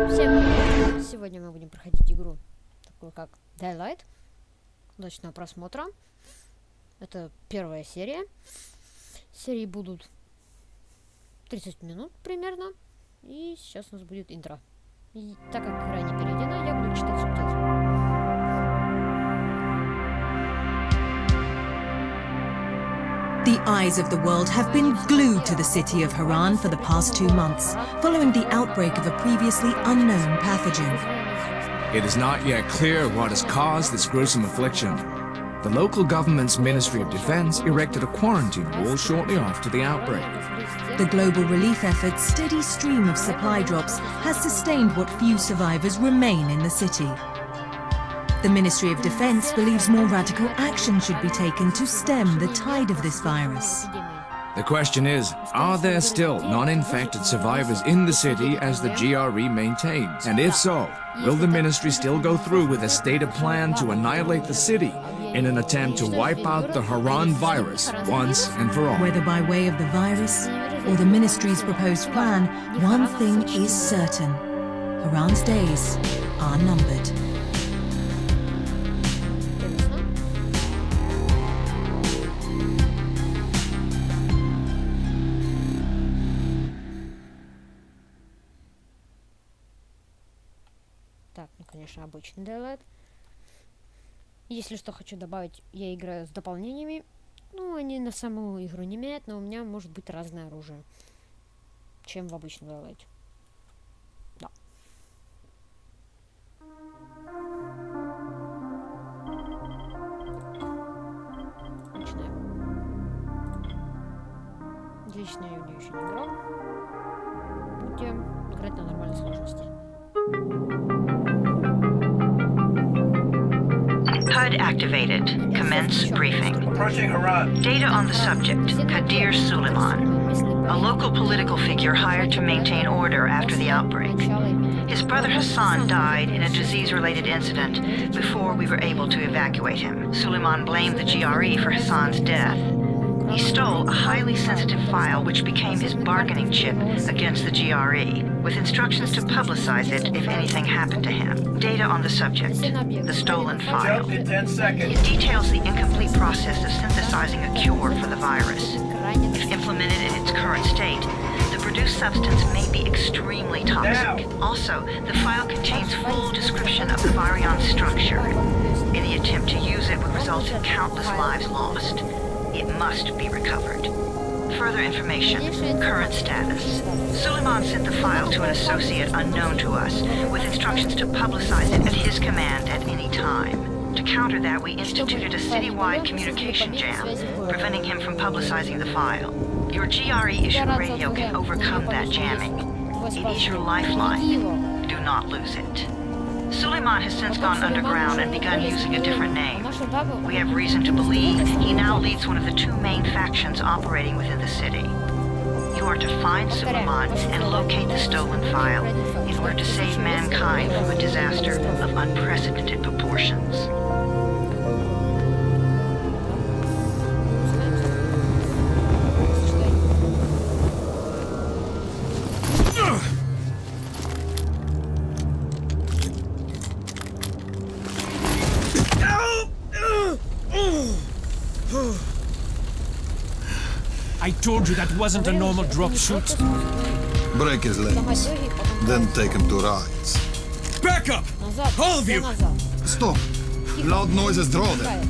Всем привет! Сегодня мы будем проходить игру, такую как Daylight. Удачного просмотра. Это первая серия. Серии будут 30 минут примерно. И сейчас у нас будет интро. И так как игра не переведена, я буду читать субтитры. The eyes of the world have been glued to the city of Harran for the past 2 months, following the outbreak of a previously unknown pathogen. It is not yet clear what has caused this gruesome affliction. The local government's Ministry of Defense erected a quarantine wall shortly after the outbreak. The global relief effort's steady stream of supply drops has sustained what few survivors remain in the city. The Ministry of Defense believes more radical action should be taken to stem the tide of this virus. The question is, are there still non-infected survivors in the city as the GRE maintains? And if so, will the ministry still go through with a stated plan to annihilate the city in an attempt to wipe out the Harran virus once and for all? Whether by way of the virus or the ministry's proposed plan, one thing is certain. Harran's days are numbered. Так, ну конечно, обычный Daylight. Если что хочу добавить, я играю с дополнениями. Ну, они на саму игру не меняют, но у меня может быть разное оружие, чем в обычном Daylight. Да. Начинаем. Лично я в нее еще не играл. Будем играть на нормальной сложности. HUD activated. Commence briefing. Approaching Harran. Data on the subject, Kadir Suleiman, a local political figure hired to maintain order after the outbreak. His brother Hassan died in a disease-related incident before we were able to evacuate him. Suleiman blamed the GRE for Hassan's death. He stole a highly sensitive file which became his bargaining chip against the GRE, with instructions to publicize it if anything happened to him. Data on the subject, the stolen file. Jump in 10 seconds. It details the incomplete process of synthesizing a cure for the virus. If implemented in its current state, the produced substance may be extremely toxic. Also, the file contains full description of the virion structure. Any attempt to use it would result in countless lives lost. It must be recovered. Further information, current status. Suleiman sent the file to an associate unknown to us, with instructions to publicize it at his command at any time. To counter that, we instituted a citywide communication jam, preventing him from publicizing the file. Your GRE-issued radio can overcome that jamming. It is your lifeline. Do not lose it. Suleiman has since gone underground and begun using a different name. We have reason to believe he now leads one of the two main factions operating within the city. You are to find Suleiman and locate the stolen file in order to save mankind from a disaster of unprecedented proportions. I told you that wasn't a normal drop shoot. Break his legs, then take him to rides. Back up! All of you! Stop! Loud noises draw them.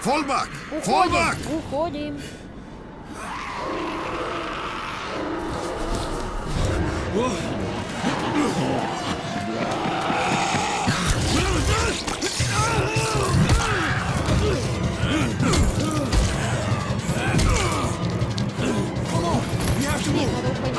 Fall back! Fall back! Уходим. Блин, надо уходить.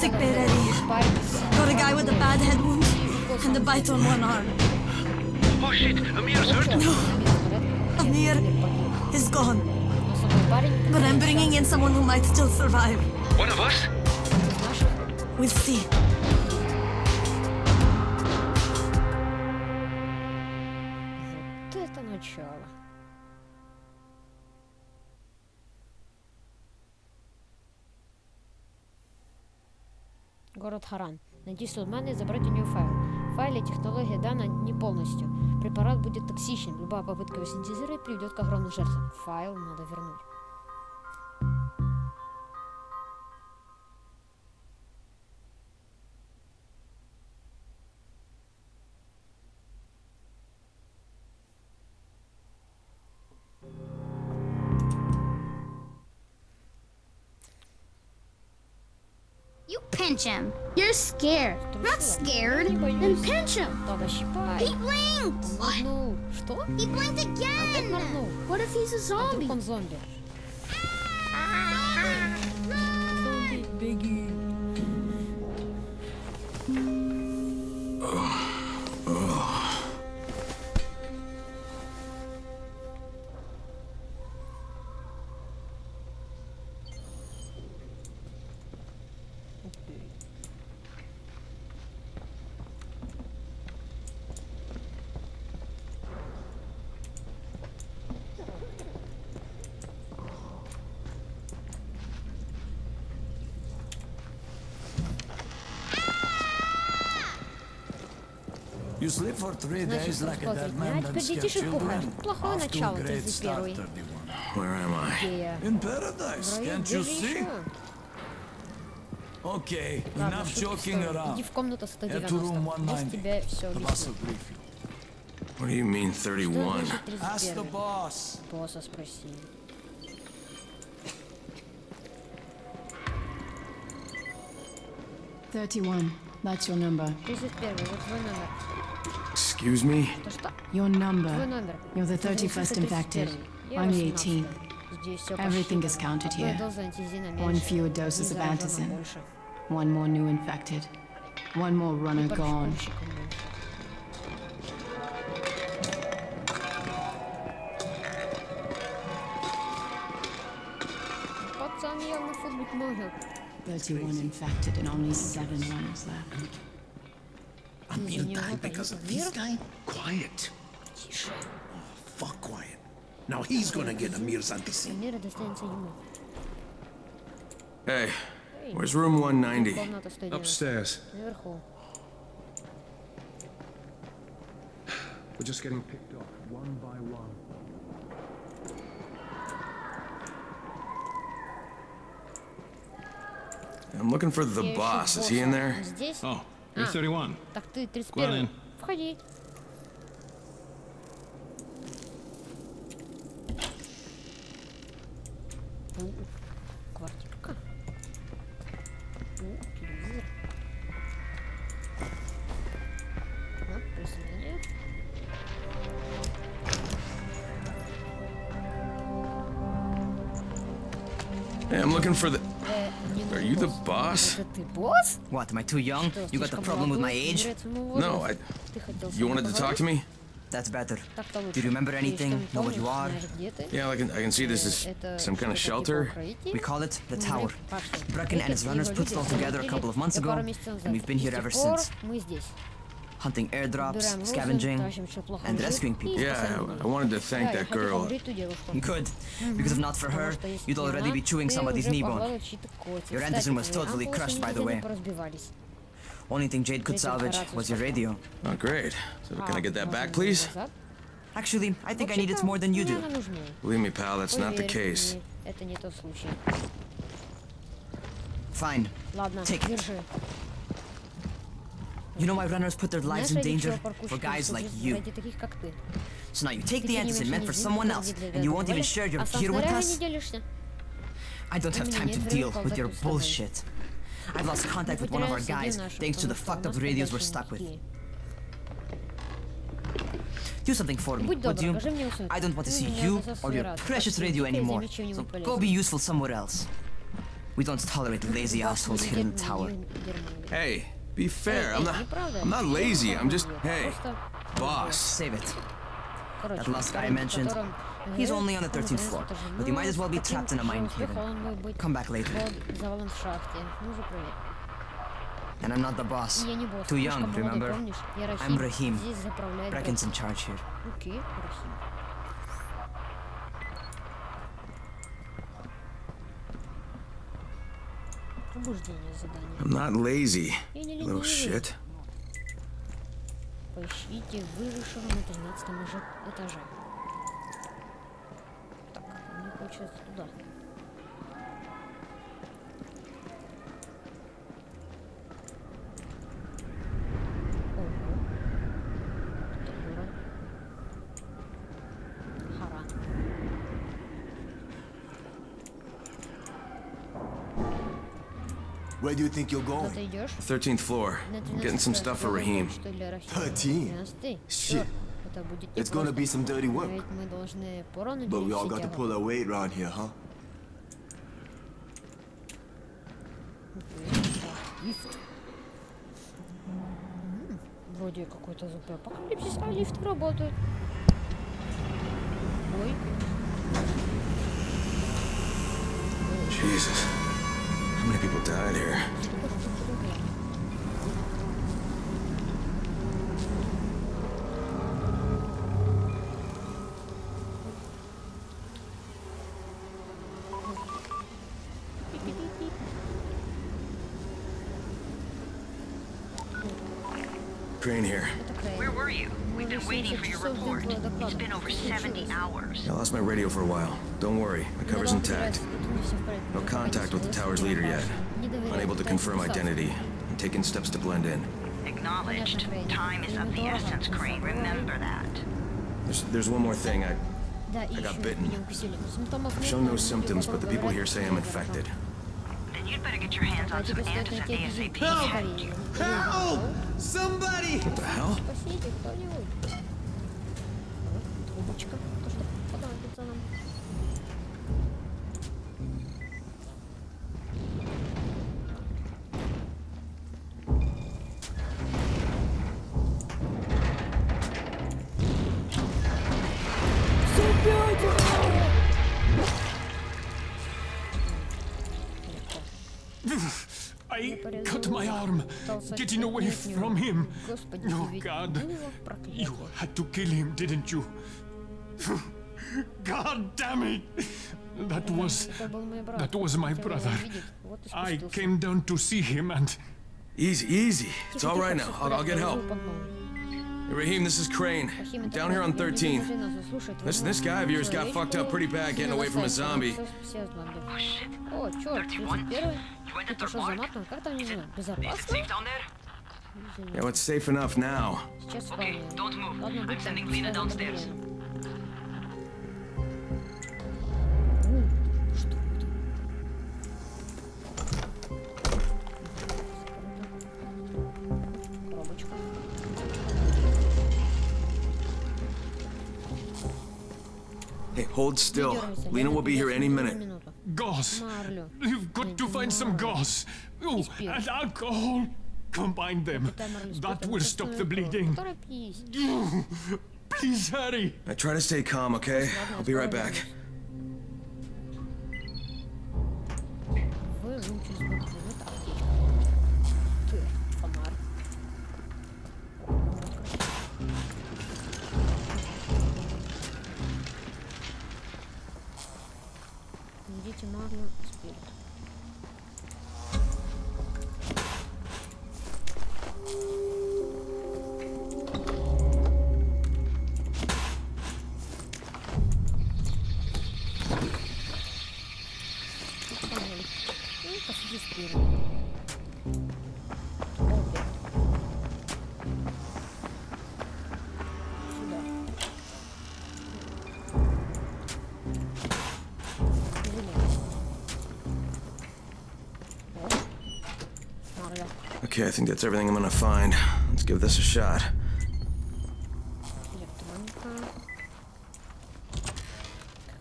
Sick bay ready. Got a guy with a bad head wound and a bite on one arm. Oh shit, Amir's hurt? No, Amir is gone. But I'm bringing in someone who might still survive. One of us? We'll see. Вот это начало. Город Харран. Найти судмана и забрать у нее файл. В файле технология дана не полностью. Препарат будет токсичен. Любая попытка его синтезировать приведет к огромным жертвам. Файл надо вернуть. You pinch him. You're scared. Not scared. Then pinch him. Тогда щипай. He blinked. What? Ну, что? He blinked again. моргнул. What if he's a А вдруг zombie? он зомби? Зомби, беги. You sleep for 3 days Значит, like a dead man, а then теперь scare детишек пуха. children. Плохое Off to a начало, great ты за start, первый. 31. Where am I? Где я? In paradise, В раю, can't где you же see? еще? Okay, Ладно, enough шутки в joking сторону. around. Иди в комнату Head to room 190. Здесь 190. тебе все The boss объясню. will brief you. What do you mean, Что 31? значит Ask the 31? boss. Босса спроси. That's your number. 31, вот твой номер. Excuse me? Что? Your Твой number. номер. You're the 31st infected. I'm the 18th. Здесь все Everything is counted here. One fewer doses of antizin. One more new infected. One more runner gone. Пацан явно футбол может. 31 infected and only 7 runners left. Amir died because of this guy? Quiet. Тише. Fuck quiet. Now he's gonna get Amir's antisin. Амира достанется ему. Hey, where's room 190? Комната 190. Upstairs. Наверху. We're just getting picked off one by one. I'm looking for the Я ищу boss. Is he in босса. there? Здесь? Oh, you're 31. Так ты Go on 31. in. Входи. Квартирка. Телевизор. Вот, присоединение. Hey, I'm looking for the... Не Are you the boss? Это ты босс? What, am I too young? Что, You got the слишком problem with my молодой? age? Нравится моему No, возрасту? I... Ты хотел со You мной wanted to talk to поговорить? me? That's better. Так-то лучше. Do you remember Ты anything? что-нибудь Know what you помнишь? are? Знаешь, где ты? Yeah, I can see this is Это some kind of что-то типа shelter. укрытия? We call it the Мы Tower. пошли. Bracken and his runners put it all together a couple of months ago, пару месяцев назад. and we've been И here с ever тех пор since. мы здесь. Hunting airdrops, Собираем грузы, scavenging, тащим, что плохо and лежит, rescuing и people. Yeah, спасаем I людей. wanted to thank Да, я that хотел girl. поблагодарить ту девушку. Good, because if not for her, Потому что если you'd бы already она, be chewing ты somebody's уже knee bone. погладил чьи-то кости. Your Кстати, Anderson was твои totally ампулы crushed, by the никогда не way. поразбивались. Only thing Jade could salvage was your radio. Oh, great. So can I get that back, please? Actually, I think I need it more than you do. Мне она нужнее. Believe me, pal, that's not the Поверь case. мне, это не тот случай. Fine. Ладно, Take it. держи. You know why runners put their lives in Знаешь, ради danger чего for паркурщики guys like существуют? you. Ради таких, как ты. So now you take Ты the кинь antizin мне meant for жизнь, someone ты else, для and you won't другого, even share your а со gear with снарягами us? не делишься. I don't have У меня time to нет deal времени with your болтать с тобой. bullshit. I've lost contact with one of our guys thanks to the fucked up radios we're stuck with. Do something for me, Будь would добр, you? покажи мне усы. I don't want to Ты see меня you засосал or your раз. precious Так что radio теперь anymore. займи чем-нибудь So go полезным. be useful somewhere else. We don't tolerate lazy assholes here in the tower. Hey, be fair. I'm not lazy. I'm just, hey, boss. Save it. That last guy I mentioned, he's only on the 13th floor, but he might as well be trapped in a mine cave. Come back later. And I'm not the boss. Too young, remember? I'm Rahim. Brecken's in charge here. I'm not lazy, little shit. Поищите выжившего на 13-м этаже. Так, мне получается туда. Ого. Это город. Харран. Where do you think you're going? 13th floor. I'm getting some stuff for Rahim. 13? Shit. It's gonna be some dirty work. But we all got to pull our weight around here, huh? Вроде какой-то апокалипсис, а лифты работают. Ой. Jesus. How many people died here? Crane here. Where were you? We've been waiting for your report. It's been over 70 hours. I lost my radio for a while. Don't worry, my cover's intact. No contact with the tower's leader yet. Unable to confirm identity. I'm taking steps to blend in. Acknowledged. Time is of the essence, Crane. Remember that. There's one more thing. I got bitten. I've shown no symptoms, but the people here say I'm infected. Then you'd better get your hands on some antigen ASAP. Help! Somebody! What the hell? I cut my arm, getting away from him. Oh, God. You had to kill him, didn't you? God damn it! That was my brother. I came down to see him and... Easy. It's all right now. I'll get help. Hey, Rahim, this is Crane. I'm down here on 13. Listen, this guy of yours got fucked up pretty bad getting away from a zombie. Oh, shit. О, черт, 31-й. Ты пошел за матом, как там не знаю, безопасно? Yeah, it's safe enough now. Сейчас вполне. Ладно, будь там, ставим наблюдение. Что это? Коробочка. Hey, hold still. Lena will be here any minute. Gauze. You've got to find some gauze. Oh, and alcohol. Combine them. That will stop the bleeding. Please hurry. I try to stay calm, okay? I'll be right back. Идите марлю спирт. И посади спирт. Okay, I think that's everything I'm gonna find. Let's give this a shot. Электроника.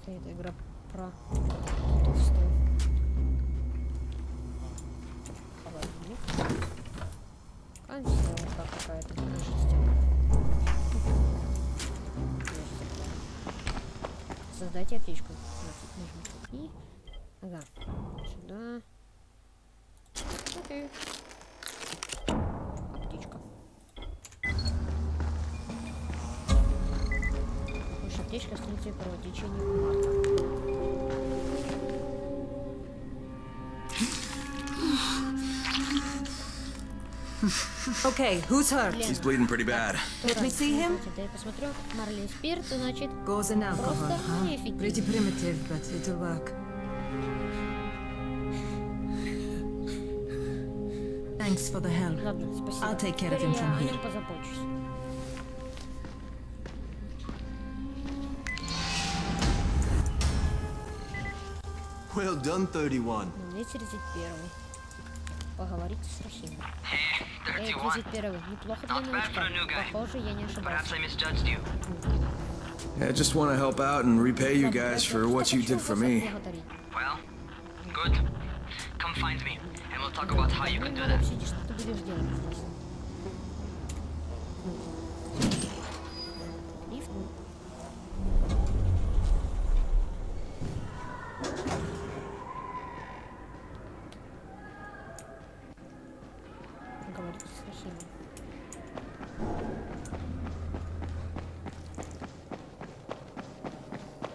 Какая-то игра про толстую. Консолка какая-то. Создать аптечку. И... Ага. Сюда. Окей. Аптечка. Больше аптечка становится кровотечение марта. Okay, who's hurt? He's bleeding pretty bad. Let me see him. Goes in alcohol, huh? Pretty primitive, but it'll work. Thanks for the help. I'll take care of him from here. Well done, 31. Поговорить с Рахимом. 31. Неплохо для новичка. Похоже, я не ошибался. I just want to help out and repay you guys for what you did for me. Well, good. Come find me, and we'll talk about how you can do that.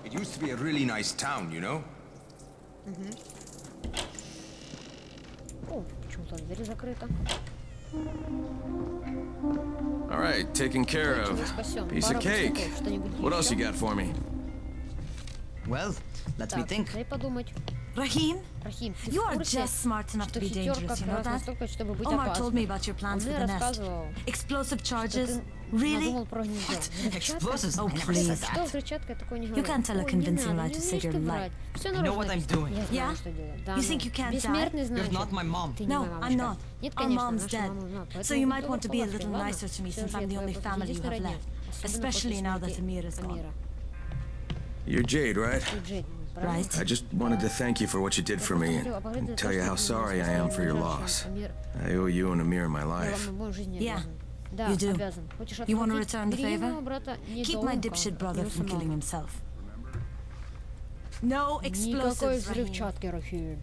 It used to be a really nice town, you know? О, почему-то дверь закрыта. All right, taken care of. Piece of cake. What else you got for me? Well, let me think. Дай подумать. Rahim, Рахим, ты you в are курсе, just smart enough to что be хитер dangerous, как you know раз that? настолько, чтобы быть Omar told me опасным? about your Он plans for мне the nest. рассказывал, Explosive что charges? ты Really? надумал про гнездо. Explosives? Oh, I never said please. Что that. взрывчатка, я такое не You говорю. can't tell a Ой, не convincing надо, lie не to умеешь save your ты life. врать. Всё I know нарочно what I'm написано. doing. Я знаю, Yeah? что делать. Да, You think you can't die? бессмертный, You're значит. not my mom. Ты не No, моя I'm мамочка. not. Нет, Our конечно, mom's наша dead. мама умерла, So поэтому you might будь want to be a ласковый, little ладно? nicer to me Всё since же I'm the я only твоя family you have единственная left. родня. Особенно Especially после now that смерти Amir is gone. Амира. You're Jade, right? Ты Джейд, Right? правильно? I just wanted to thank you for what you did for me and tell you how sorry I am for your loss. I owe you and Amir my Я life. вам обоим жизни Yeah, обязан. Да, you do. обязан. Хочешь You want to отплатить? return the Бери favor? моего брата Keep my недоумка dipshit от brother него from killing самого. himself. No Никакой explosives, Rahim. взрывчатки, Рахим.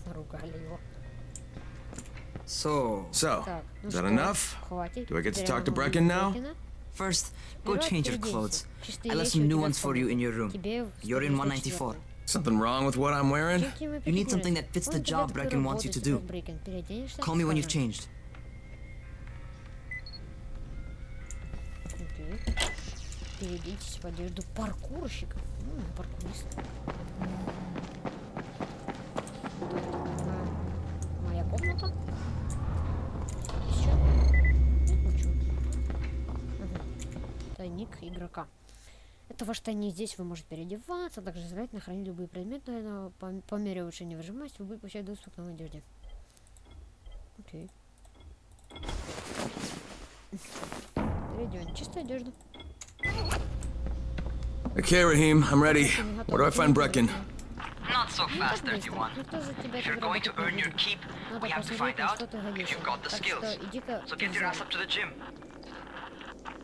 Наругали его. So, Так, ну is that что, enough? хватит. Do I get to Теперь talk to я могу Brecken now? Брекена. First, go Вперед, change your переоденься. clothes. Чистые I left вещи some у new тебя ones в for you in комнате. your room. Тебе в You're in 194. 194. Something wrong with what I'm wearing? Чеки мы You need something that fits the Он job тебе Brecken wants you to do. Brecken. Переоденешься, Call me when you've скажем. changed. Окей. Переоденьтесь в одежду паркурщика. Паркурист. Моя комната. Еще? Нет, ничего. Тайник игрока. Это ваш тайник. Здесь вы можете переодеваться, а также желательно хранить любые предметы, но по мере улучшения выжимаемости вы будете получать доступ к новой одежде. Окей. Перейдем. Чистая одежда. Okay, Rahim, I'm ready. Where do I find Brecken? Not so fast, 31. If you're going to earn your keep, we have to find out if you've got the skills. So get your ass up to the gym.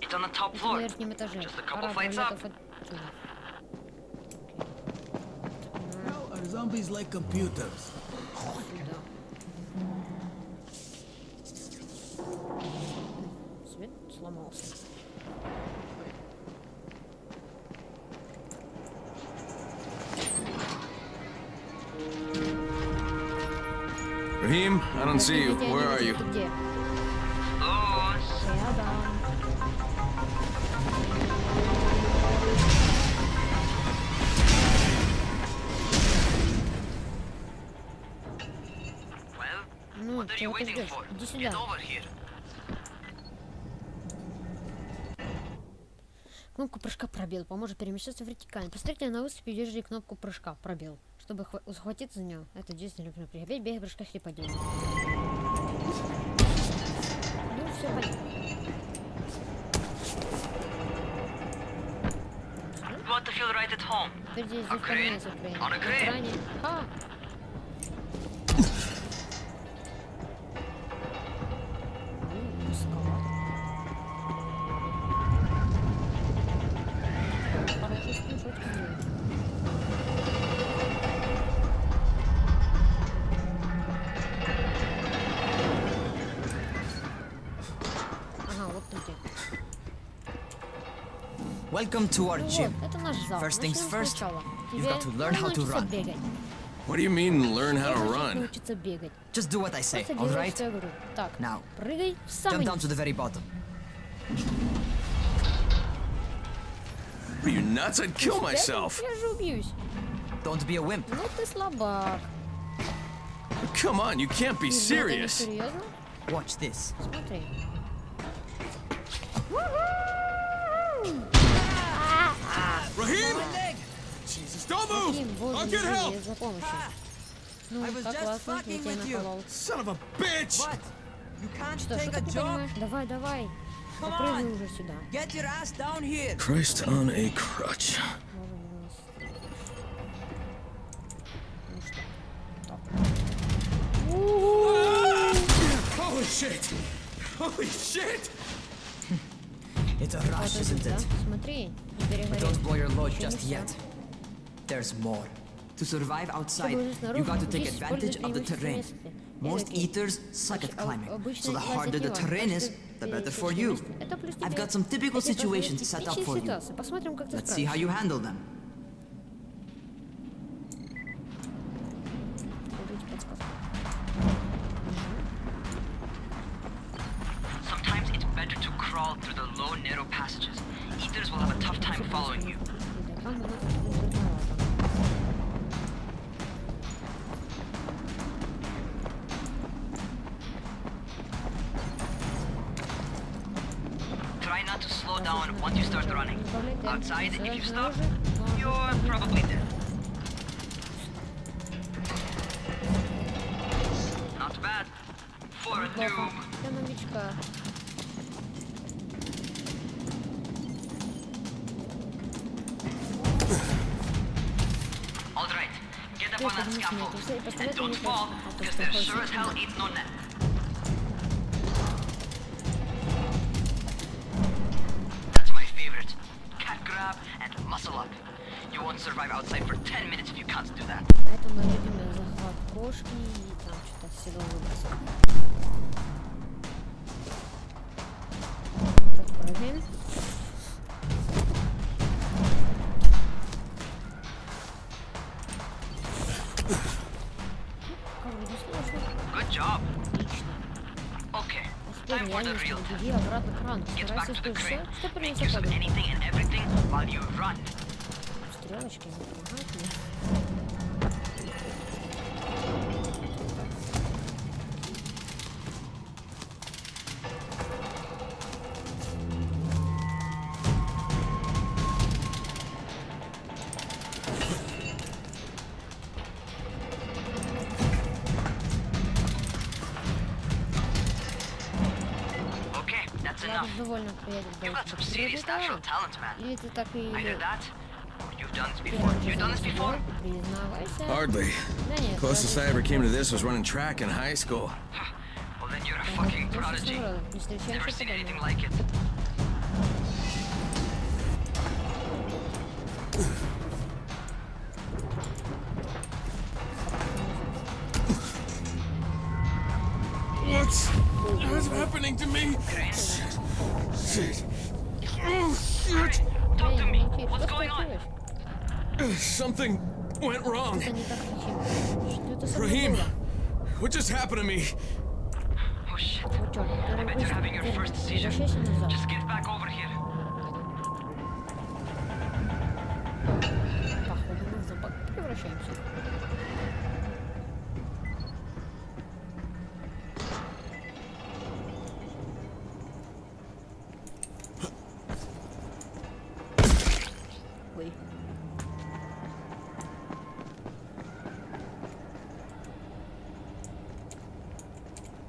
It's on the top floor. Just a couple flights up. How are zombies like computers? Свет сломался. Rahim, I don't see you. Where are you? Где? Ну, чего ты ждешь? Иди сюда. Кнопку прыжка пробел. Поможет перемещаться вертикально. Посмотрите на выступе, держи кнопку прыжка пробел. Чтобы ухватиться за нее. Это действие, например, опять бегай, прыжка, или падение. Ну, все понятно. You want to feel right at home. Теперь здесь On a crane. на экране. Welcome to our gym. Это наш зал. First things Начнем first, сначала. you've Тебе got to learn how to нужно run. научиться бегать. What do you mean, learn how to run? Научиться бегать. Just do what I say, Просто all делай, right? что я говорю. Так, Now, прыгай в самый jump down низ. to the very bottom. Are you nuts? I'd kill myself. Я же убьюсь. Don't be a wimp. Ну ты слабак. Come on, you can't be serious. Серьезно? Watch this. Смотри. Raheem! Jesus, don't move! I'll get help! За помощью. Ну, как классно, я тебя наколол. Son of a bitch! Что ты понимаешь? Давай, давай. Попрыгай уже сюда. Get your ass down here. Christ on a crutch. Holy shit! Holy shit! It's a rush, isn't it? Смотри, But don't blow your load just yet. There's more. To survive outside, you got to take advantage of the terrain. Most eaters suck at climbing, so the harder the terrain is, the better for you. I've got some typical situations set up for you. Let's see how you handle them. Sometimes it's better to crawl through the low, narrow passages. Eaters will have a tough time following you. Try not to slow down once you start running. Outside, if you stop, you're probably dead. Not bad. For a noob. Для новичка. Alright, get up on that scaffold. And don't fall, because there sure as hell ain't no net. That's my favorite. Cat grab and muscle up. You won't survive outside for 10 minutes if you can't do that. Это мой любимый захват кошки и там что-то всего выбросил. Так, прыгаем. Good job. Okay, time for the real test. Get back to the crate. Make use of anything and everything while you run. Стрелочки не помогают мне. Okay, that's enough. Довольно приятно. You've got some serious natural talent, man. Или ты так и Either that, or you've done this before. You've done this before? признавайся. Hardly. Да нет. Closest I ever came to this was running track in high school. Well, then you're a fucking prodigy. Never seen anything like it. What's happening to me? Shit. Oh, shit. Talk to me. What's going on? Something went wrong. Это не так лечим. Что это со мной Raheem, было? what just happened to me? Oh shit. Вот чёрт, I bet you're having your first seizure. возвращайся назад. Just get back over here. Походу мы в зомбак превращаемся. Ой.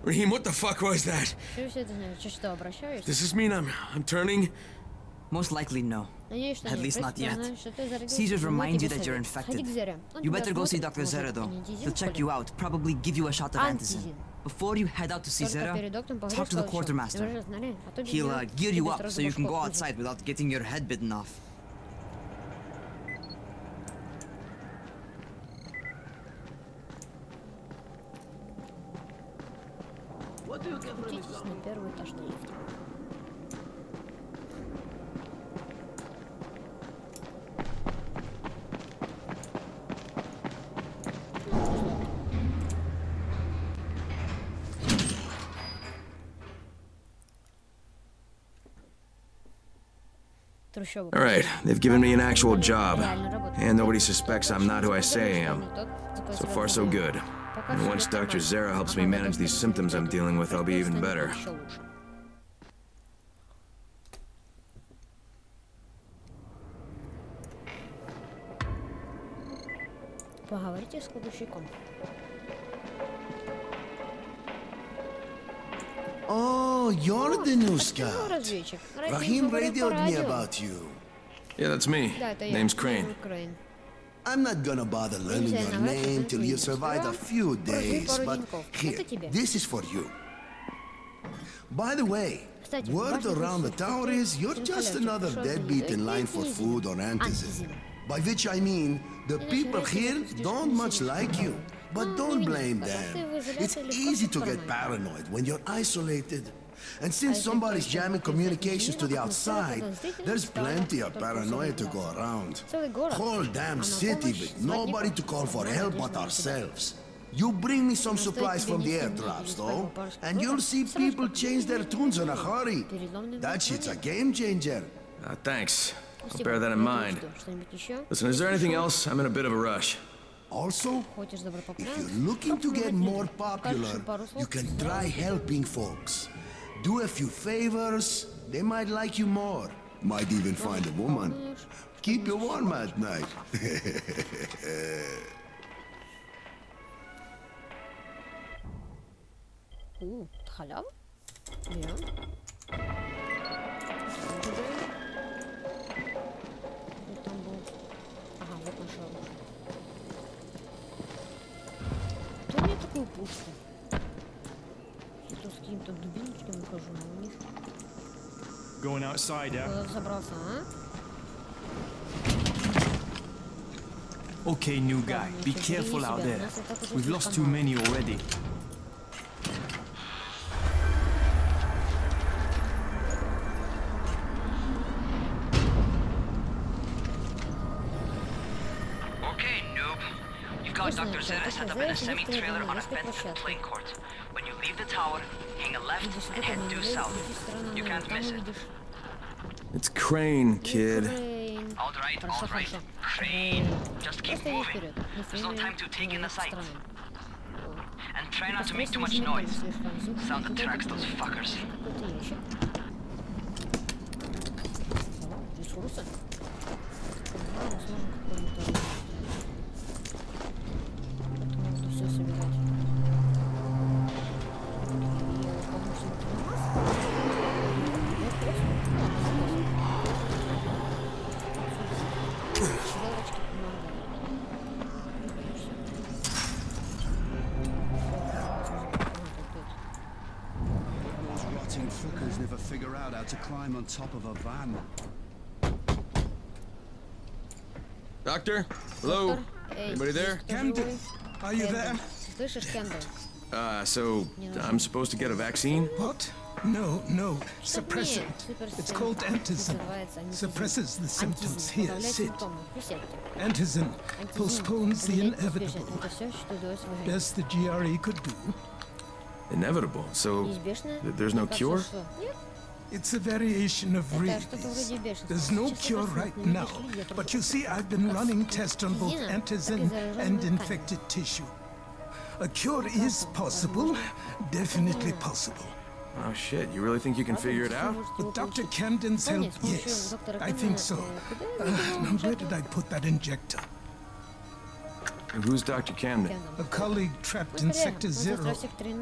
Raheem, what the fuck was that? Что все это значит? Что, обращаюсь? Does this mean I'm turning? Most likely no. Надеюсь, что At нет. least not Просто я yet. знаю, что ты зарядился. Seizures Вот remind тебе you that you're совет. Сходи infected. к Зере. Он You тебя better go see осмотрит, Dr. Zera может, though. анестезин, He'll check что ли? you out, probably give you a shot of antizin. Антизин. Before you head out to see Только Zera, перед доктором поговоришь, talk to the что quartermaster. Вы же знали, а то без He'll него gear you тебе up сразу so you can башку go открутит. outside without getting your head bitten off. Спуститесь на первый этаж на лифте. Alright, they've given me an actual job, and nobody suspects I'm not who I say I am. So far, so good. And once Dr. Zara helps me manage these symptoms I'm dealing with, I'll be even better. Поговорите с кладовщиком. Oh, you're the new scout. Rahim radioed me about you. Yeah, that's me. Name's Crane. I'm not gonna bother learning your name till you survive a few days, but here, this is for you. By the way, word around the tower is you're just another deadbeat in line for food or antizin. By which I mean, the people here don't much like you. But don't blame them. It's easy to get paranoid when you're isolated. And since somebody's jamming communications to the outside, there's plenty of paranoia to go around. Whole damn city with nobody to call for help but ourselves. You bring me some supplies from the airdrops, though, and you'll see people change their tunes in a hurry. That shit's a game changer. Thanks. I'll bear that in mind. Listen, is there anything else? I'm in a bit of a rush. Also, if you're looking to get more popular, you can try helping folks. Do a few favors, they might like you more. Might even find a woman. Keep you warm at night. Халява? Берем. Там был... Ага, вот наше оружие. Кто у меня такую пушку? Я то с какими-то дубиночками хожу, но у них... Going outside, yeah? Куда забрался, а? Okay, new guy, be careful out there. We've lost too many already. Dr. Zara set up in a semi-trailer on a fenced plane court. When you leave the tower, hang a left and head due south. You can't miss it. It's Crane, kid. All right, Crane. Just keep moving. There's no time to take in the sight. And try not to make too much noise. Sound attracts those fuckers. Never figure out how to climb on top of a van. Doctor? Hello? Anybody there? Camden, are you there? So I'm supposed to get a vaccine? What? No. Suppressant. It's called antizin. Suppresses the symptoms. Here, sit. Antizin postpones the inevitable. Best the GRE could do. Inevitable? So there's no cure? It's a variation of rabies. There's no cure right now, but you see, I've been running tests on both antizin and infected tissue. A cure is possible, definitely possible. Oh shit, you really think you can figure it out? With Dr. Camden's help, yes. I think so. Now where did I put that injector? Who's Dr. Camden? A colleague trapped in Sector 0,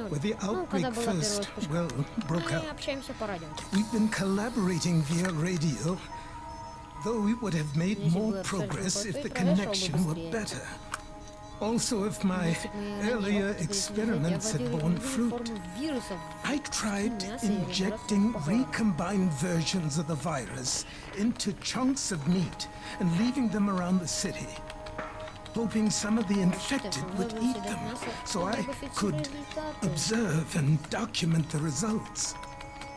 where the outbreak first, broke out. We've been collaborating via radio, though we would have made more progress if the connection were better. Also, if my earlier experiments had borne fruit, I tried injecting recombined versions of the virus into chunks of meat and leaving them around the city, hoping some of the infected would eat them so I could observe and document the results.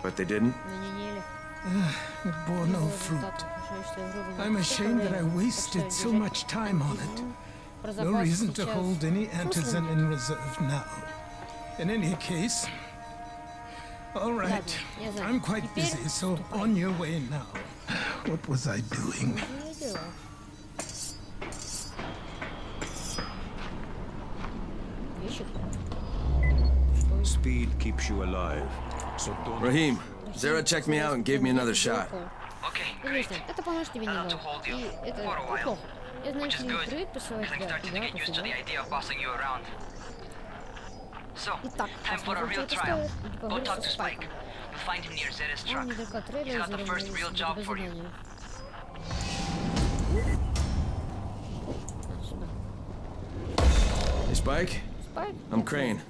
But they didn't? It bore no fruit. I'm ashamed that I wasted so much time on it. No reason to hold any antizin in reserve now. In any case, all right, I'm quite busy, so on your way now. What was I doing? Speed keeps you alive. So don't... Raheem, Zara checked me out and gave me another shot. Okay, great. Это поможет тебе I'll have to немного. hold you И это for a while. неплохо. Я знаю, Which is что good, привык посылать because I'm тебя starting to get used to the idea of bossing you around. So, Итак, time for a real trial. Go talk to Spike. You'll find him near Zera's truck. He's got the first real job for you. Hey, Spike? Spike? I'm Crane.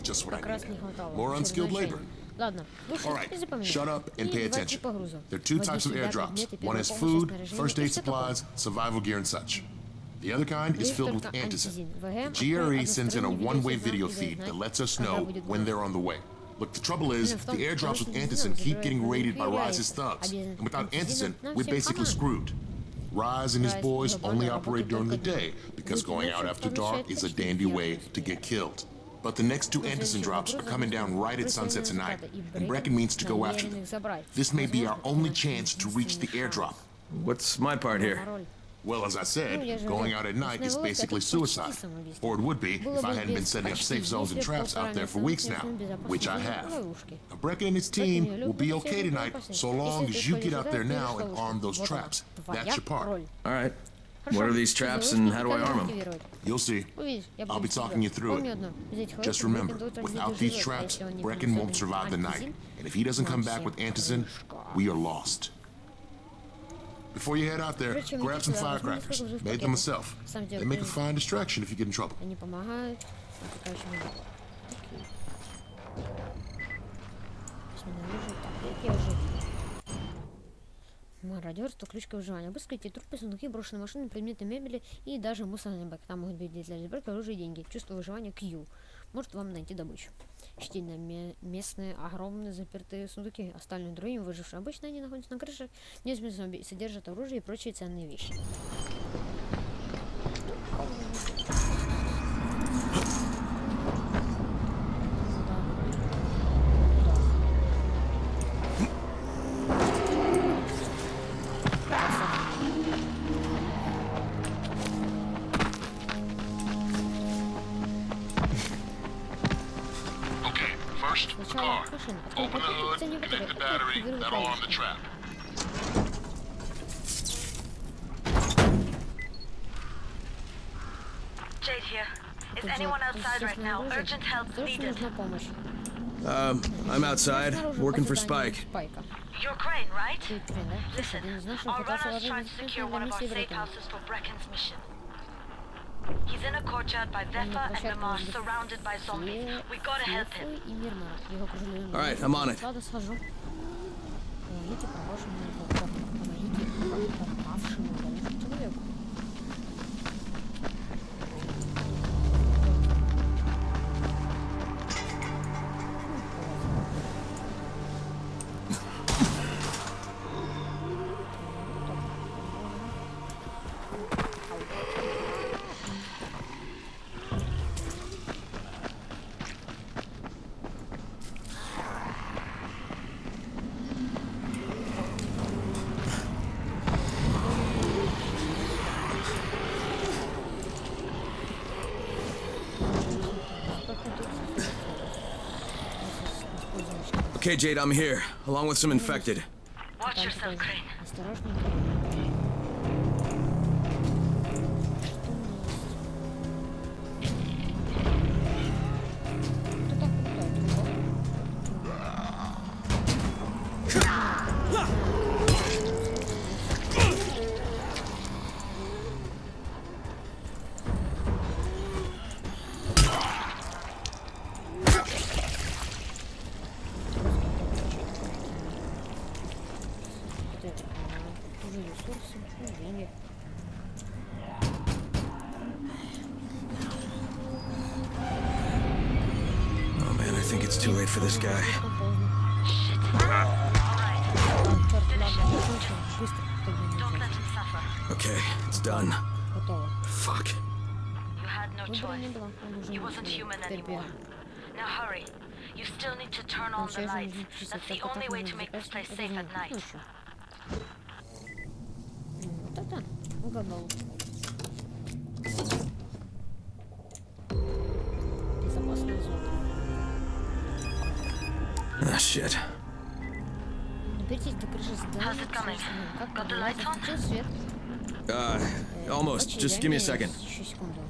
Just what Как I раз не needed. хватало. More unskilled labor. Ладно, All слушай right, и запоминай. shut up and И pay два attention. типа груза. There are two Води types of сюда airdrops. предметы One первой is помощи, food, снаряжение first и aid всё такое. supplies, survival gear, and such. The other kind is Есть filled with только antizin. антизин. The ВГ GRE sends in a односторонний one-way видеосигнал video и feed дает that знать, lets us когда know будет when новость. they're on the way. Look, the trouble is, Именно в том, the airdrops with что antizin keep getting raided by забирает Rise's thugs. объединенных And without антизином, antizin, нам we're всем basically хана. screwed. Rise and his Rise boys и его only банда operate работают during the только day because днем. going out Ночью after dark получают is a почти dandy все way to get killed. But the next two antizin drops are coming down right at sunset tonight, and Brecken means to go after them. This may be our only chance to reach the airdrop. What's my part here? Well, as I said, going out at night is basically suicide. Or it would be if I hadn't been setting up safe zones and traps out there for weeks now, which I have. Now, Brecken and his team will be okay tonight so long as you get out there now and arm those traps. That's your part. All right. What are these traps and how do I arm them? You'll see. I'll be talking you through it. Just remember, without these traps, Brecken won't survive the night. And if he doesn't come back with antizin, we are lost. Before you head out there, grab some firecrackers. Made them myself. They make a fine distraction if you get in trouble. Они помогают. Мародерство, ключ к выживанию. Обыскивайте трупы, сундуки, брошенные машины, предметы мебели и даже мусорный бак. Там могут быть для разборки оружия и деньги. Чувство выживания Q. Может вам найти добычу. Ищите местные огромные запертые сундуки. Остальные другие выжившие. Обычно они находятся на крышах, неизменно содержат оружие и прочие ценные вещи. Car. Open the hood, connect the battery, that'll arm the trap. Jade here. Is anyone outside right now? Urgent help needed. I'm outside, working for Spike. You're Crane, right? Listen, our runner's trying to secure one of our safe houses for Brecken's mission. He's in a courtyard by Vefa and Namar, surrounded by zombies. We gotta help him. Alright, I'm on it. Okay, Jade, I'm here, along with some infected. Watch yourself, Crane. Oh man, I think it's too late for this guy. Don't let him suffer. Okay, it's done. Fuck. You had no choice. He wasn't human anymore. Now hurry. You still need to turn on the lights. That's the only way to make this place safe at night. Угадал. Безопасная зона. Ah, shit. Доберитесь до крыши здания. Как поднимается? Включил свет. Almost. Just give me a second. Еще секунду.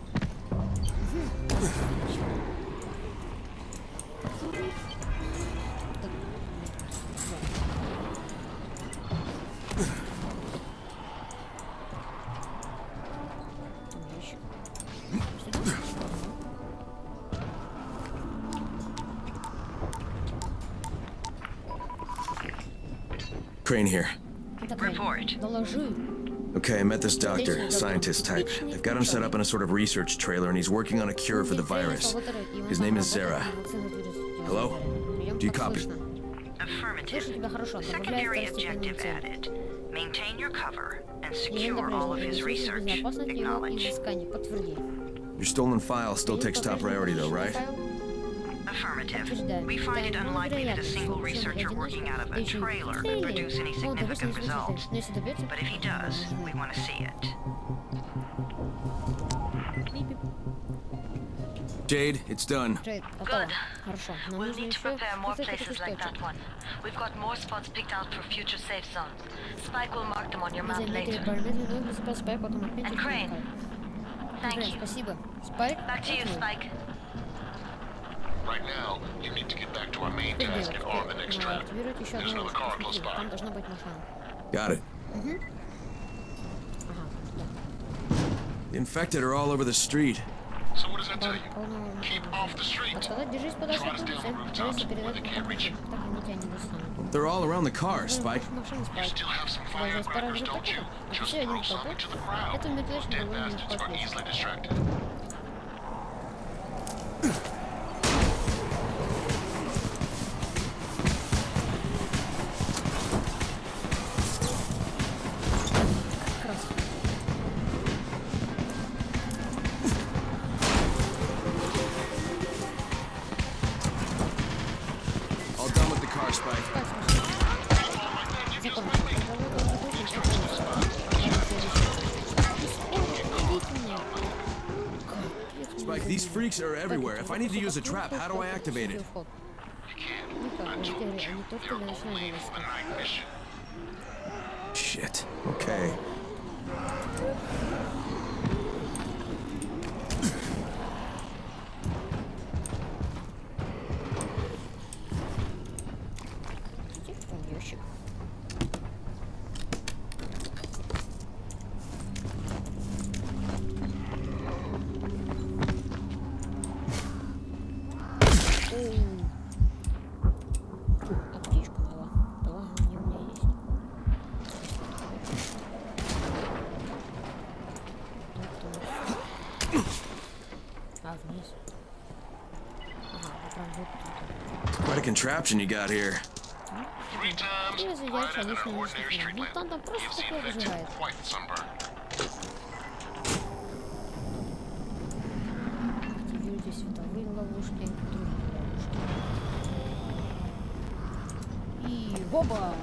Crane here. Report. Okay, I met this doctor, scientist type. They've got him set up in a sort of research trailer, and he's working on a cure for the virus. His name is Zara. Hello? Do you copy? Affirmative. Secondary objective added. Maintain your cover and secure all of his research. Acknowledge. Your stolen file still takes top priority, though, right? Affirmative. We find it unlikely that a single researcher working out of a trailer could produce any significant results. But if he does, we want to see it. Jade, it's done. Good. We'll need to prepare more places like that one. We've got more spots picked out for future safe zones. Spike will mark them on your map later. And Crane. Thank you. Back to you, Spike. Right now, you need to get back to our main task and arm the next trap. There's another car close by. Got it. The infected are all over the street. So what does that tell you? Keep off the street. Try to stay on the rooftops where they can't reach you. They're all around the car, Spike. You still have some firecrackers, don't you? Just throw some into the crowd. Those dead bastards are easily distracted. Spike, these freaks are everywhere. If I need to use a trap, how do I activate it? Shit. Okay. Quite a contraption you got here. 3 times brighter than an ordinary street lamp. Gives the infected quite the sunburn. Активируйте световые ловушки, другие ловушки. И боба!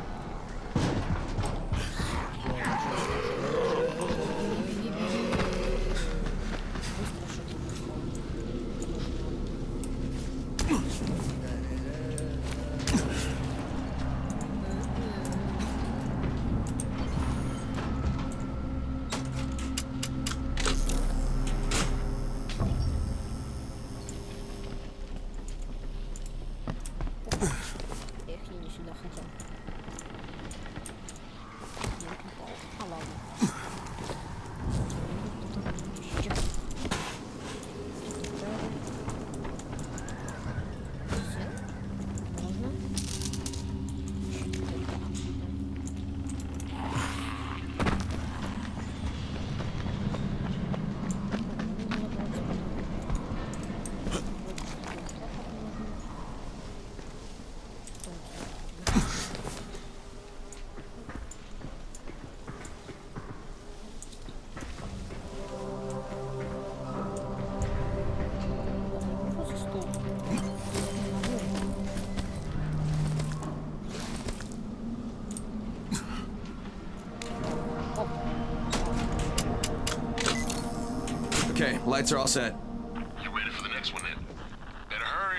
Okay, lights are all set. You ready for the next one then? Better hurry.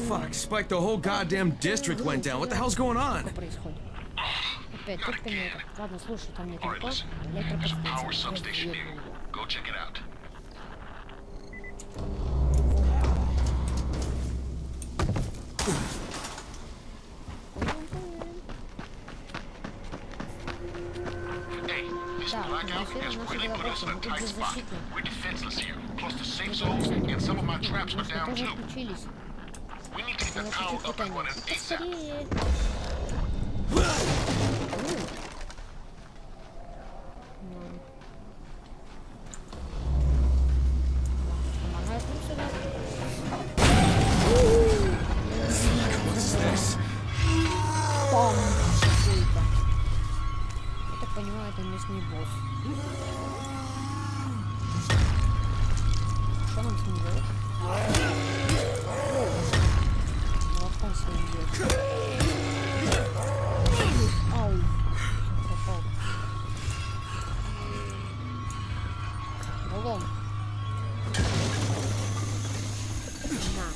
Fuck, Spike, the whole goddamn district went down. What the hell's going on? Опять только не это. Ладно, слушай, там нет All right, listen. There's a power substation near you. Go check it out. Hey, this blackout has really put us in a tight spot. We're defenseless here, plus the safe zones, and some of my traps are down too. We need to get the power up and running ASAP. What's this? Я так понимаю, это местный босс. Что нам с ним делать? Молотком своим делать. Ау. Пропал. Баллон. На.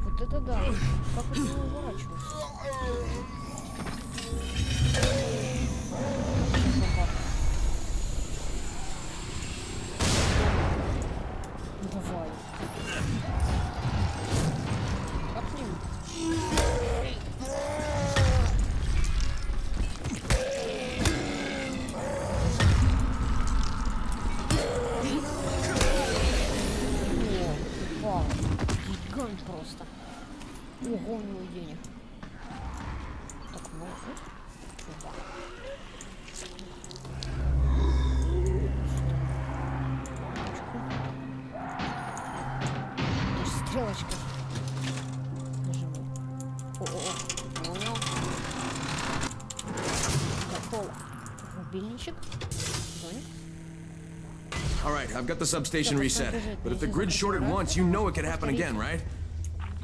Вот это да. Как от него уворачиваться? Давай. Как к ним? О, гигант просто. Ого, у него денег. Так много. Опа. Стрелочка. Нажиму. О-о-о. Понял. Готово. Рубильничек. Зоник. All right, I've got the substation reset. But if the grid shorted once, you know it could happen again, right?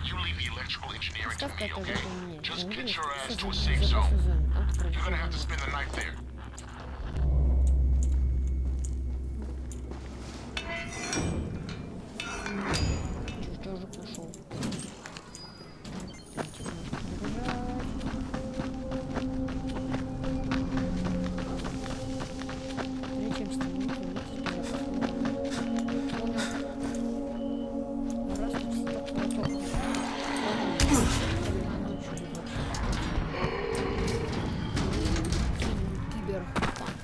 You leave the electrical engineering to me, okay? Just get your ass to a safe zone. You're gonna have to spend the night there. Чертежик нашел. Зачем стенуть? Раз тут все так проток. Киберпанк.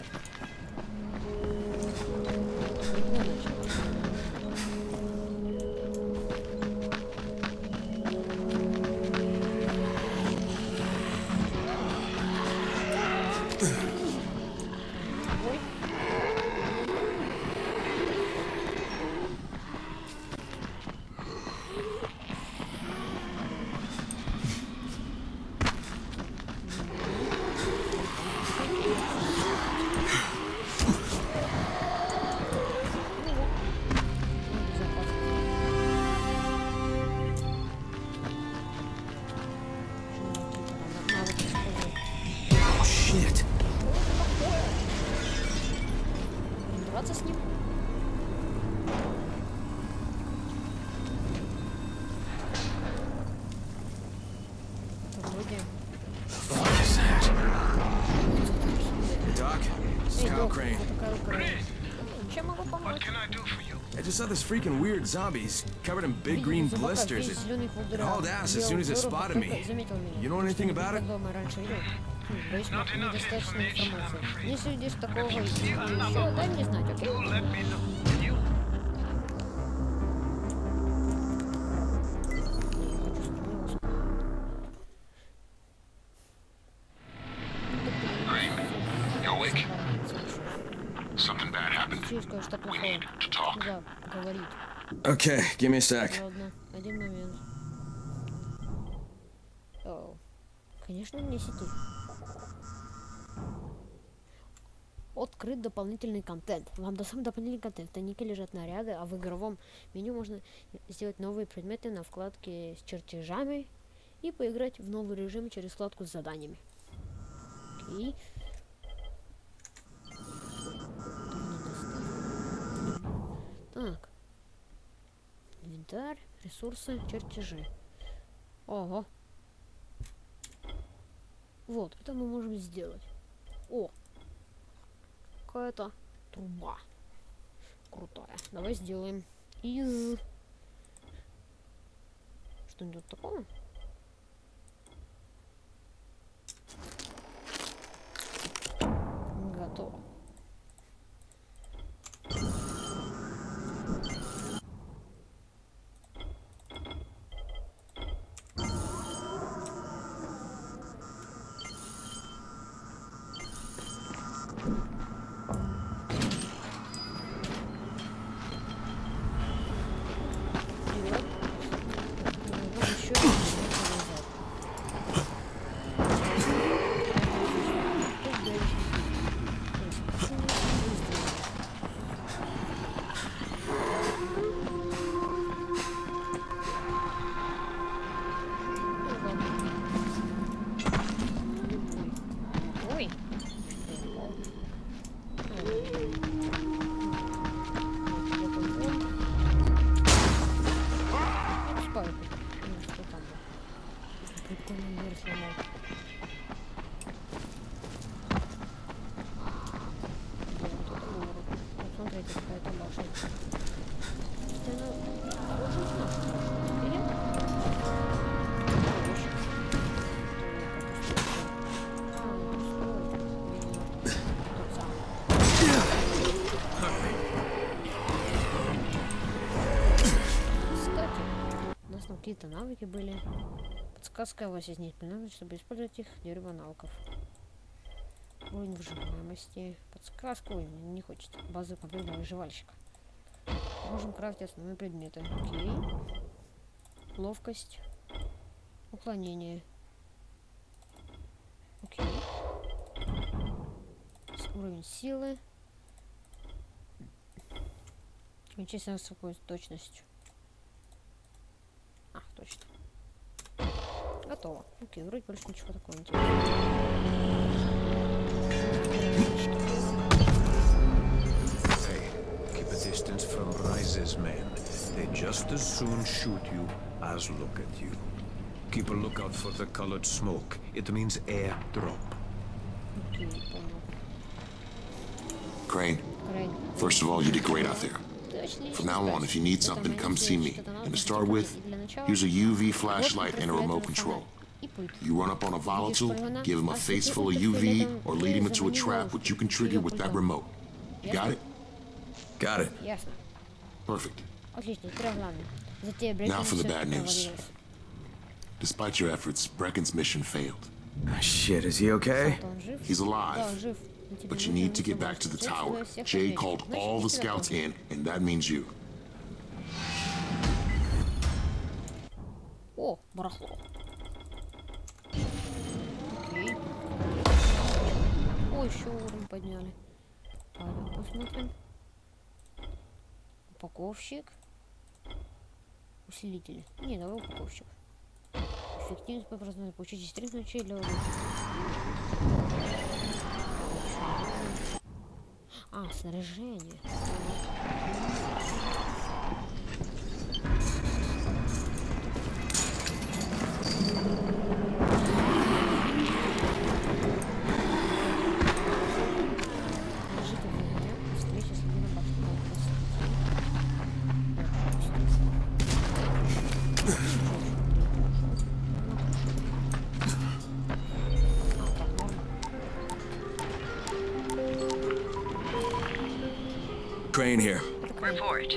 I just saw this freaking weird zombie. He's covered in big green blisters. It hauled ass as soon as it spotted me. You know anything about it? Недостаточно информации. Если видишь такого еще, дай мне знать, окей? You awake? Something bad happened. We need to talk. Okay, give me a sec. Ладно, один момент. О, конечно, вне сети. Открыт дополнительный контент. Вам доступен дополнительный контент. В тайнике лежат наряды, а в игровом меню можно сделать новые предметы на вкладке с чертежами и поиграть в новый режим через вкладку с заданиями. Окей. Так. Инвентарь, ресурсы, чертежи. Ого. Вот, это мы можем сделать. О! Какая-то труба. Крутая. Давай сделаем из... Что-нибудь такого? Готово. Какие-то навыки были. Подсказка у вас есть навыки, чтобы использовать их дерево навыков. Уровень выживаемости. Подсказку не хочет. Базы компьютера выживальщика. Можем крафтить основные предметы. Окей. Ловкость. Уклонение. Окей. Уровень силы. Численная с какой точностью. А, точно. Готово. Окей, вроде больше ничего такого интересного. Hey, keep a distance from Rise's men. They just as soon shoot you as look at you. Keep a lookout for the colored smoke. It means airdrop. Crane, first of all, you did great out there. From now on, if you need something, come see me. And to start with, here's a UV flashlight and a remote control. You run up on a volatile, give him a face full of UV, or lead him into a trap which you can trigger with that remote. You got it? Got it. Perfect. Now for the bad news. Despite your efforts, Brecken's mission failed. Shit, is he okay? He's alive. But you need to get back to the tower. Jay called all the scouts in, and that means you. О, барахло. Окей. О, еще уровень подняли. Ладно, посмотрим. Упаковщик. Усилители. Не, давай упаковщик. Эффективность по образованию. Получить 4 ключей для оружия. А, снаряжение. Встреча с Crane here. Report.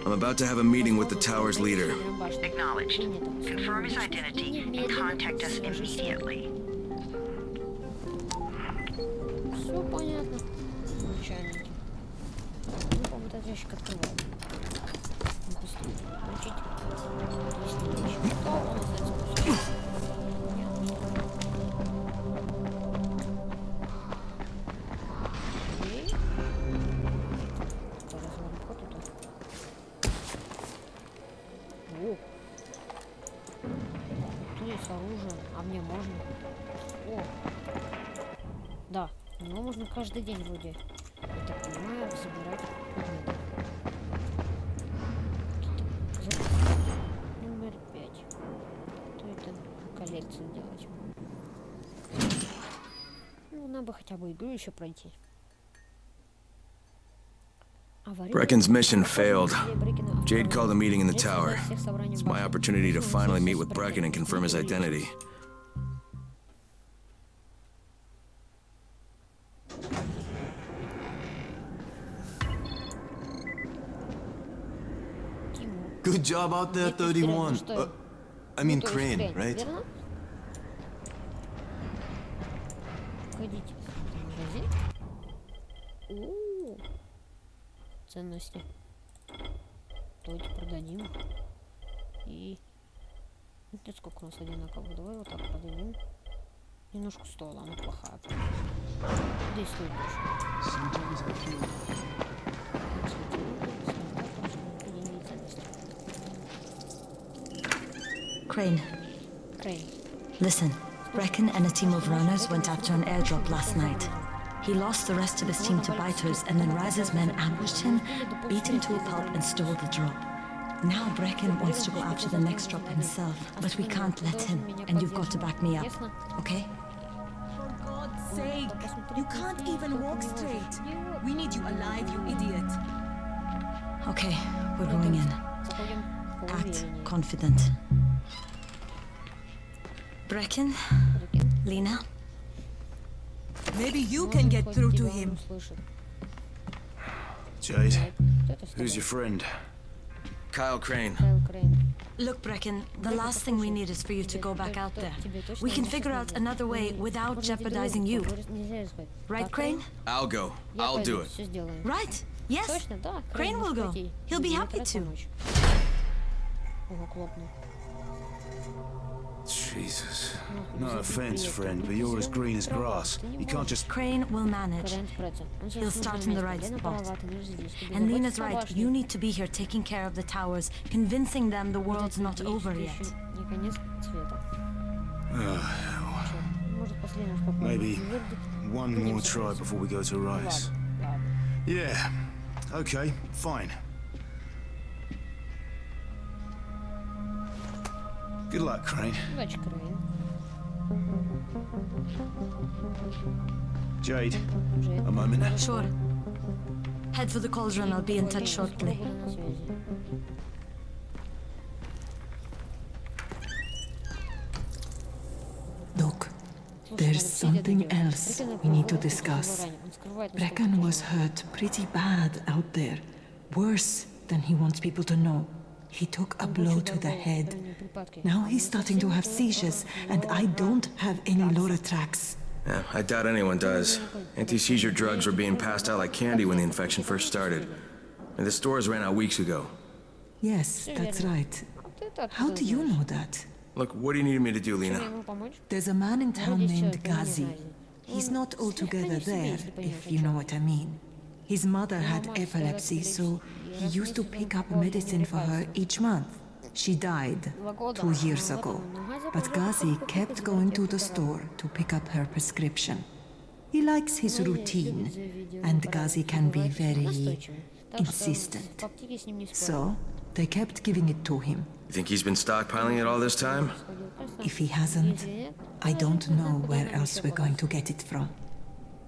I'm about to have a meeting with the tower's leader. Acknowledged. Confirm his identity and contact us immediately. Все понятно. Начальники. Ну, по-моему, этот ящик открываем. Допустим. Значит, если ящик готов, он остается пустым. С оружием, а мне можно? О, да, его можно каждый день вроде, я так понимаю, забирать предметы. Номер 5. То это коллекцию делать. Ну, надо бы хотя бы игру еще пройти. Brecken's mission failed. Jade called a meeting in the tower. It's my opportunity to finally meet with Brecken and confirm his identity. Good job out there, 31. I mean Crane, right? Ценности. Давайте продадим. И... Смотрите, сколько у нас одинаковых. Давай вот так продадим. Немножко стоила, она плохая. Действует больше. Crane. Listen, Brecken and a team of runners went after an airdrop last night. He lost the rest of his team to biters, and then Raz's men ambushed him, beat him to a pulp, and stole the drop. Now Brecken wants to go after the next drop himself, but we can't let him, and you've got to back me up, okay? For God's sake, you can't even walk straight. We need you alive, you idiot. Okay, we're going in. Act confident. Brecken, Lena. Maybe you can get through to him. Jade, who's your friend? Kyle Crane. Look, Brecken, the last thing we need is for you to go back out there. We can figure out another way without jeopardizing you. Right, Crane? I'll go. I'll do it. Right? Yes. Crane will go. He'll be happy to. Jesus. No offense, friend, but you're as green as grass. You can't just... Crane will manage. He'll start in the right spot. And Lena's right, you need to be here taking care of the towers, convincing them the world's not over yet. Oh, hell. Maybe one more try before we go to rise. Yeah, okay, fine. Good luck, Crane. Jade, a moment. Sure. Head for the cauldron, I'll be in touch shortly. Look, there's something else we need to discuss. Brecken was hurt pretty bad out there. Worse than he wants people to know. He took a blow to the head. Now he's starting to have seizures, and I don't have any Loratrax. Yeah, I doubt anyone does. Anti-seizure drugs were being passed out like candy when the infection first started. And the stores ran out weeks ago. Yes, that's right. How do you know that? Look, what do you need me to do, Lena? There's a man in town named Gazi. He's not altogether there, if you know what I mean. His mother had epilepsy, so he used to pick up medicine for her each month. She died 2 years ago, but Gazi kept going to the store to pick up her prescription. He likes his routine, and Gazi can be very insistent. So, they kept giving it to him. You think he's been stockpiling it all this time? If he hasn't, I don't know where else we're going to get it from.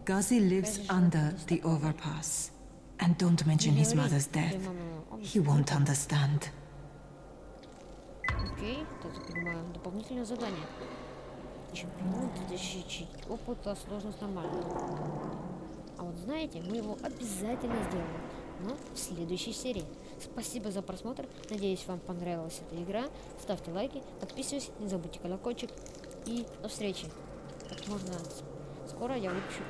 Gazi lives under the overpass. And don't mention his mother's death. He won't understand. Окей, это понимаю. Дополнительное задание. Чемпион, защитить. Опыта, сложность нормально. А вот знаете, мы его обязательно сделаем. заодно в следующей серии. Спасибо за просмотр. Надеюсь, вам понравилась эта игра. Ставьте лайки, подписывайтесь, не забудьте колокольчик. И до встречи. Как можно скоро я выпущу